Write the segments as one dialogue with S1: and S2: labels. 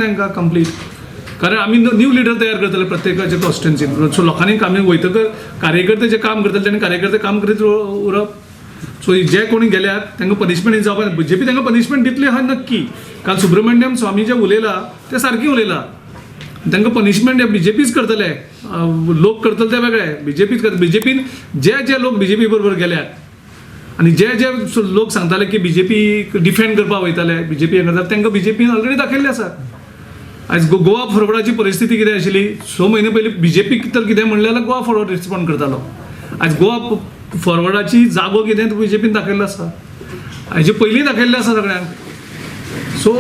S1: तांकां कंप्लीट कारण आमी न्यू लिडर तयार करतले प्रत्येकाच्या कॉन्स्टिट्युएन्सीन सो लोकांनी आमी वयतकर कार्यकर्ते जे काम करतले तेन्ना कार्यकर्ते काम करीत उरप सो जे कोणी गेल्यात तांकां पनिशमेंट जावपाक बीजेपी तांकां पनिशमेंट दितली हा नक्की काल सुब्रमण्यम स्वामी जे उलयला ते सारकें उलयला तांकां पनिशमेंट बीजेपीच करतले लोक करतले ते वेगळे बीजेपीच करतले बीजेपीन जे लोक बीजेपी बरोबर गेल्यात आनी जे लोक सांगताले की बीजेपी डिफेंड करपाक वयताले बीजेपी हें करताले तांकां बीजेपीन ऑलरेडी दाखयल्ले आसा आज गोवा फॉरवर्डाची परिस्थिती कितें आशिल्ली 6 म्हयने पयलीं बीजेपी तर कितें म्हणलें जाल्यार गोवा फॉरवर्ड रिस्पॉन्ड करतालो आज गोवा फॉरवर्डाची जागो कितें बीजेपीन दाखयल्लो आसा हाजे पयलीं दाखयल्लें आसा सगळ्यांक सो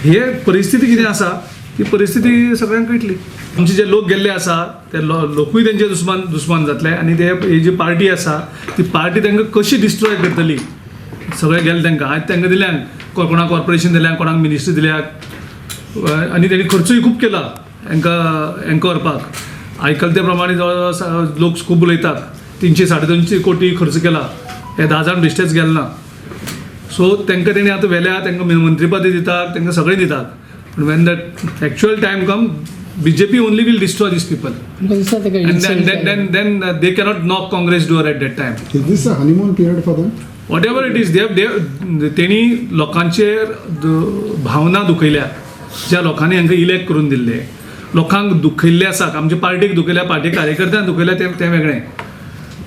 S1: हे परिस्थिती कितें आसा ती परिस्थिती सगळ्यांक कळटली आमचे जे लोक गेल्ले आसा ते लोकूय तेंचे दुस्मान जातले आनी ते ही जी पार्टी आसा ती पार्टी तांकां कशी डिस्ट्रॉय करतली सगळे गेले तांकां आज तांकां दिल्यांक कोणाक कॉर्पोरेशन दिल्यांक कोणाक मिनिस्ट्री दिल्यात आनी तेणी खर्चूय खूब केला हांकां व्हरपाक आयकल ते प्रमाणे जवळ लोक खूब उलयतात 300-350 कोटी खर्च केला हे 10 जाण बेश्टेच गेले ना सो तांकां तेणी आतां व्हेल्या तांकां मंत्रीपद दितात तांकां सगळें दितात पूण Wien that actual time come BJP only will destroy these people and then they cannot knock Congress door at that time.
S2: Is this a honeymoon period for them?
S1: Whatever it is, तेणी लोकांचेर भावना दुखयल्या ज्या लोकांनी हांकां elect करून दिल्ले लोकांक दुखयल्ले आसा आमच्या पार्टीक दुखयल्या पार्टी कार्यकर्त्यांक दुखयल्या तें वेगळें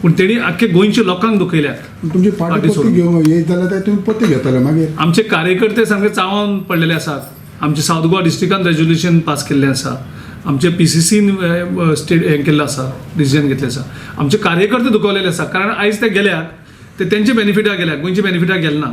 S1: पूण तेणी आख्खे गोंयच्या लोकांक दुखयल्यात
S2: तुमची पार्टी घेवंक येत जाल्यार तुमी पत्ते घेतले मागीर
S1: आमचे कार्यकर्ते सामके चाळोवन पडलेले आसात आमचे सावथ गोवा डिस्ट्रिक्टान रेजोल्युशन पास केल्लें आसा आमचे PCCन स्टेट हें केल्लें आसा डिसिजन घेतलें आसा आमचे कार्यकर्ते दुखवलेले आसा कारण आयज ते गेल्यात ते तेंचे बेनिफिटाक गेल्यात गोंयच्या बेनिफिटाक गेले ना